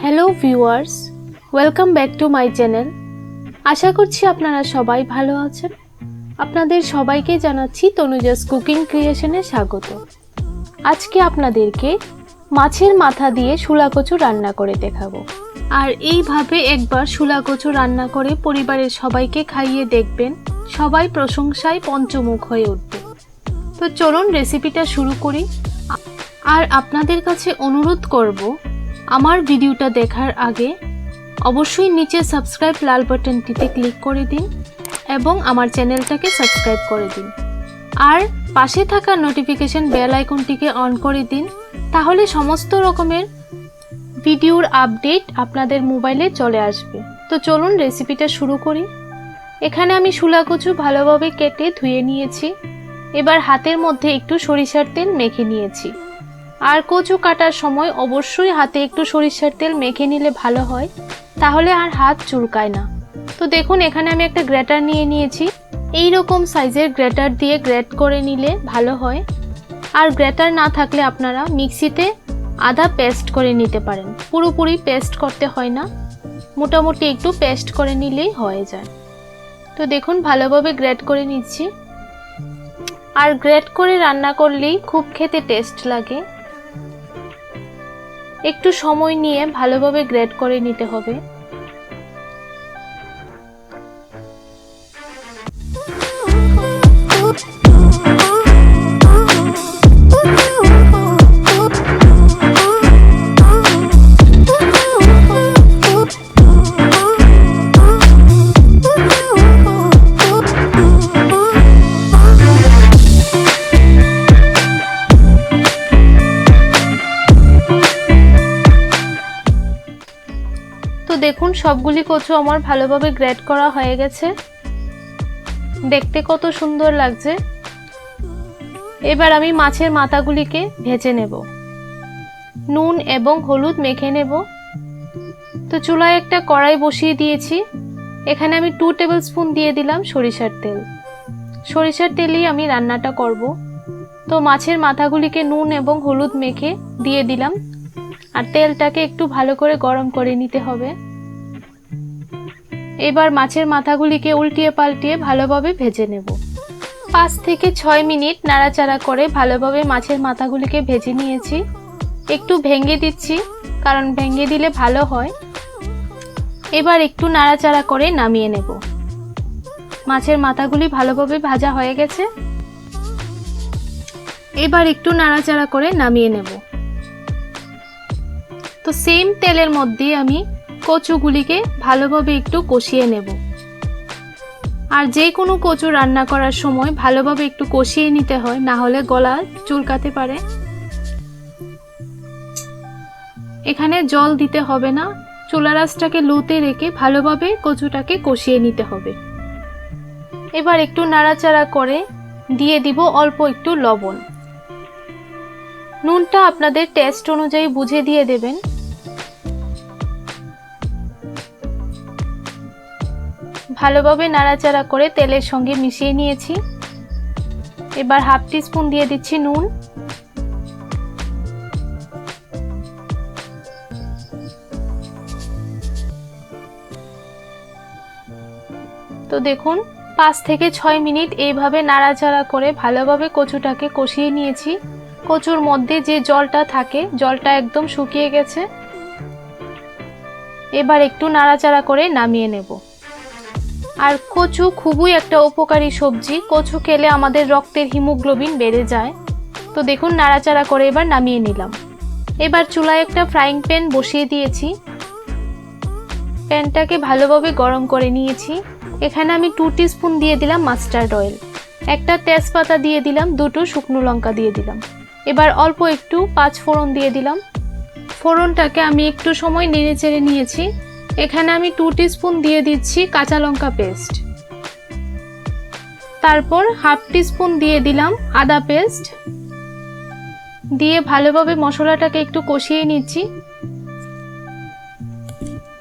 Hello viewers, welcome back to my channel. আশা করছি আপনারা সবাই ভালো আছেন। আপনাদের সবাইকে জানাচ্ছি তনুজাস কুকিং ক্রিয়েশনে স্বাগত। আজকে আপনাদেরকে মাছের মাথা দিয়ে শোলা কচু রান্না করে দেখাবো। আর এইভাবে একবার শোলা কচু রান্না করে পরিবারের সবাইকে খাইয়ে দেখবেন, সবাই প্রশংসায় পঞ্চমুখ হয়ে উঠবে। তো চলুন রেসিপিটা শুরু করি। আর আপনাদের কাছে অনুরোধ করব, আমার ভিডিওটা দেখার আগে অবশ্যই নিচে সাবস্ক্রাইব লাল বাটনটিতে ক্লিক করে দিন এবং আমার চ্যানেলটাকে সাবস্ক্রাইব করে দিন। আর পাশে থাকা নোটিফিকেশন বেল আইকনটিকে অন করে দিন, তাহলে সমস্ত রকমের ভিডিওর আপডেট আপনাদের মোবাইলে চলে আসবে। তো চলুন রেসিপিটা শুরু করি। এখানে আমি শোলা কচু ভালোভাবে কেটে ধুয়ে নিয়েছি। এবার হাতের মধ্যে একটু সরিষার তেল মেখে নিয়েছি। আর কচু কাটার সময় অবশ্যই হাতে একটু সরিষার তেল মেখে নিলে ভালো হয়, তাহলে আর হাত চুলকায় না। তো দেখুন, এখানে আমি একটা গ্রেটার নিয়ে নিয়েছি। এই রকম সাইজের গ্রেটার দিয়ে গ্রেট করে নিলে ভালো হয়। আর গ্রেটার না থাকলে আপনারা মিক্সিতে আধা পেস্ট করে নিতে পারেন, পুরোপুরি পেস্ট করতে হয় না, মোটামুটি একটু পেস্ট করে নিলেই হয়ে যায়। তো দেখুন, ভালোভাবে গ্রেট করে নিচ্ছি। আর গ্রেট করে রান্না করলেই খুব খেতে টেস্ট লাগে। একটু সময় নিয়ে ভালোভাবে গ্রেট করে নিতে হবে। দেখুন, সবগুলি কচু আমার ভালোভাবে গ্রেট করা হয়ে গেছে। দেখতে কত সুন্দর লাগছে। এবার আমি মাছের মাথাগুলিকে ভেজে নেব, নুন এবং হলুদ মেখে নেব। তো চুলায় একটা কড়াই বসিয়ে দিয়েছি। এখানে আমি 2 টেবিল স্পুন দিয়ে দিলাম সরিষার তেল। সরিষার তেলেই আমি রান্নাটা করব। তো মাছের মাথাগুলিকে নুন এবং হলুদ মেখে দিয়ে দিলাম। আর তেলটাকে একটু ভালো করে গরম করে নিতে হবে। এবার মাছের মাথাগুলিকে উল্টিয়ে পাল্টিয়ে ভালোভাবে ভেজে নেব। 5 থেকে 6 মিনিট নাড়াচাড়া করে ভালোভাবে মাছের মাথাগুলিকে ভেজে নিয়েছি। একটু ভেঙে দিচ্ছি, কারণ ভেঙে দিলে ভালো হয়। এবার একটু নাড়াচাড়া করে নামিয়ে নেব। মাছের মাথাগুলি ভালোভাবে ভাজা হয়ে গেছে। এবার একটু নাড়াচাড়া করে নামিয়ে নেব। তো সেম তেলের মধ্যে আমি কচুগুলিকে ভালোভাবে একটু কষিয়ে নেব। আর যে কোনো কচু রান্না করার সময় ভালোভাবে একটু কষিয়ে নিতে হয়, না হলে গলা চুলকাতে পারে। এখানে জল দিতে হবে না, চুলার আঁচটাকে লোতে রেখে ভালোভাবে কচুটাকে কষিয়ে নিতে হবে। এবার একটু নাড়াচাড়া করে দিয়ে দিব অল্প একটু লবণ। নুনটা আপনাদের টেস্ট অনুযায়ী বুঝে দিয়ে দেবেন। ভালোভাবে নাড়াচাড়া করে তেলের সঙ্গে মিশিয়ে নিয়েছি। এবার হাফ টি স্পুন দিয়ে দিচ্ছি নুন। তো দেখুন, 5 থেকে 6 মিনিট এইভাবে নাড়াচাড়া করে ভালোভাবে কচুটাকে কষিয়ে নিয়েছি। কচুর মধ্যে যে জলটা থাকে, জলটা একদম শুকিয়ে গেছে। এবার একটু নাড়াচাড়া করে নামিয়ে নেব। আর কচু খুবই একটা উপকারী সবজি। কচু খেলে আমাদের রক্তের হিমোগ্লোবিন বেড়ে যায়। তো দেখুন, নাড়াচাড়া করে এবার নামিয়ে নিলাম। এবার চুলায় একটা ফ্রাইং প্যান বসিয়ে দিয়েছি। প্যানটাকে ভালোভাবে গরম করে নিয়েছি। এখানে আমি 2 টিস্পুন দিয়ে দিলাম মাস্টার্ড অয়েল, একটা তেজপাতা দিয়ে দিলাম, 2টো শুকনো লঙ্কা দিয়ে দিলাম। এবার অল্প একটু পাঁচফোড়ন দিয়ে দিলাম। ফোড়নটাকে আমি একটু সময় নেড়ে চেড়ে নিয়েছি। এখানে আমি 2 টিস্পুন দিয়ে দিচ্ছি কাঁচা লঙ্কা পেস্ট। তারপর হাফ টিস্পুন দিয়ে দিলাম আদা পেস্ট। দিয়ে ভালোভাবে মশলাটাকে একটু কষিয়ে নিচ্ছি।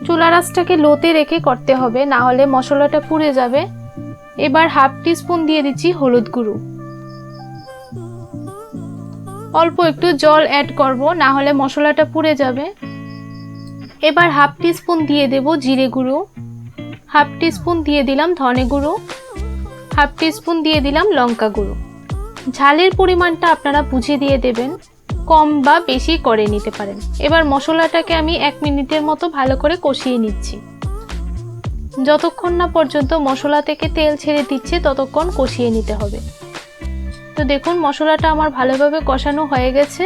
চুলার আঁচটাকে লোতে রেখে করতে হবে, না হলে মশলাটা পুড়ে যাবে। এবার হাফ টিস্পুন দিয়ে দিচ্ছি হলুদ গুঁড়ো। অল্প একটু জল অ্যাড করব, না হলে মশলাটা পুড়ে যাবে। এবার হাফ টিস্পুন দিয়ে দেব জিরে গুঁড়ো, হাফ টিস্পুন দিয়ে দিলাম ধনে গুঁড়ো, হাফ টিস্পুন দিয়ে দিলাম লঙ্কা গুঁড়ো। ঝালের পরিমাণটা আপনারা বুঝে দিয়ে দেবেন, কম বা বেশি করে নিতে পারেন। এবার মশলাটাকে আমি 1 মিনিটের মতো ভালো করে কষিয়ে নিচ্ছি। যতক্ষণ না পর্যন্ত মশলা থেকে তেল ছেড়ে দিচ্ছে ততক্ষণ কষিয়ে নিতে হবে। তো দেখুন মশলাটা আমার ভালোভাবে কষানো হয়ে গেছে।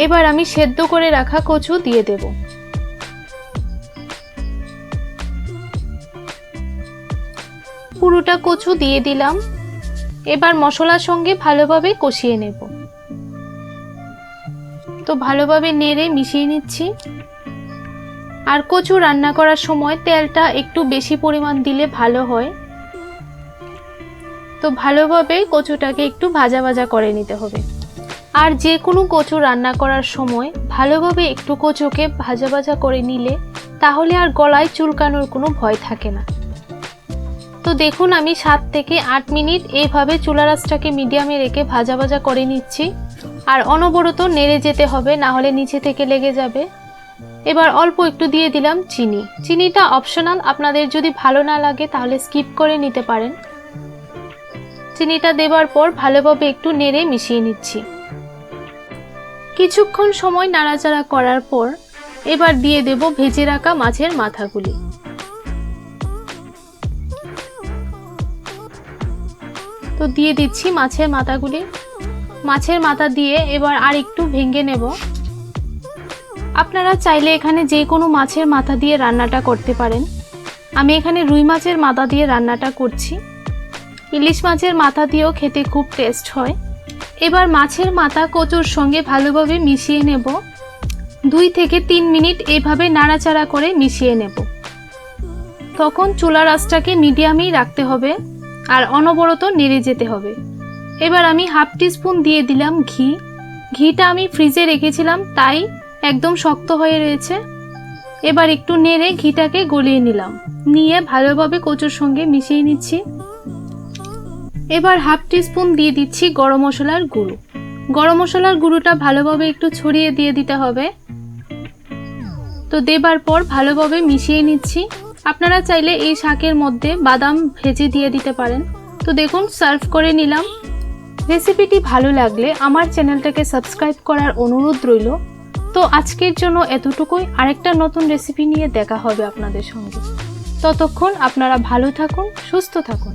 এবার আমি সেদ্ধ করে রাখা কচু দিয়ে দেব। পুরোটা কচু দিয়ে দিলাম। এবার মশলার সঙ্গে ভালোভাবে কষিয়ে নেব। তো ভালোভাবে নেড়ে মিশিয়ে নিচ্ছি। আর কচু রান্না করার সময় তেলটা একটু বেশি পরিমাণ দিলে ভালো হয়। তো ভালোভাবে কচুটাকে একটু ভাজা ভাজা করে নিতে হবে। আর যে কোনো কচু রান্না করার সময় ভালোভাবে একটু কচুকে ভাজা ভাজা করে নিলে তাহলে আর গলায় চুলকানোর কোনো ভয় থাকে না। তো দেখুন আমি 7 থেকে 8 মিনিট এইভাবে চুলার আঁচটাকে মিডিয়ামে রেখে ভাজা ভাজা করে নিচ্ছি। আর অনবরত নেড়ে যেতে হবে, না হলে নিচে থেকে লেগে যাবে। এবার অল্প একটু দিয়ে দিলাম চিনি। চিনিটা অপশনাল, আপনাদের যদি ভালো না লাগে তাহলে স্কিপ করে নিতে পারেন। চিনিটা দেওয়ার পর ভালোভাবে একটু নেড়ে মিশিয়ে নিচ্ছি। কিছুক্ষণ সময় নাড়াচাড়া করার পর এবার দিয়ে দেব ভেজে রাখা মাছের মাথাগুলি। তো দিয়ে দিচ্ছি মাছের মাথাগুলি। মাছের মাথা দিয়ে এবার আর একটু ভেঙে নেব। আপনারা চাইলে এখানে যে কোনো মাছের মাথা দিয়ে রান্নাটা করতে পারেন। আমি এখানে রুই মাছের মাথা দিয়ে রান্নাটা করছি। ইলিশ মাছের মাথা দিয়েও খেতে খুব টেস্ট হয়। এবার মাছের মাথা কচুর সঙ্গে ভালোভাবে মিশিয়ে নেব। 2 থেকে 3 মিনিট এইভাবে নাড়াচাড়া করে মিশিয়ে নেব। তখন চুলার আঁচটাকে মিডিয়ামেই রাখতে হবে আর অনবরত নেড়ে যেতে হবে। এবার আমি হাফ টিস্পুন দিয়ে দিলাম ঘি। ঘিটা আমি ফ্রিজে রেখেছিলাম, তাই একদম শক্ত হয়ে রয়েছে। এবার একটু নেড়ে ঘিটাকে গলিয়ে নিলাম, নিয়ে ভালোভাবে কচুর সঙ্গে মিশিয়ে নিচ্ছি। এবার হাফ টিস্পুন দিয়ে দিচ্ছি গরম মশলার গুঁড়ো। গরম মশলার গুঁড়োটা ভালোভাবে একটু ছড়িয়ে দিয়ে দিতে হবে। তো দেবার পর ভালোভাবে মিশিয়ে নিচ্ছি। আপনারা চাইলে এই শাকের মধ্যে বাদাম ভেজে দিয়ে দিতে পারেন। তো দেখুন সার্ভ করে নিলাম। রেসিপিটি ভালো লাগলে আমার চ্যানেলটাকে সাবস্ক্রাইব করার অনুরোধ রইল। তো আজকের জন্য এতটুকুই। আরেকটা নতুন রেসিপি নিয়ে দেখা হবে আপনাদের সঙ্গে। ততক্ষণ আপনারা ভালো থাকুন, সুস্থ থাকুন।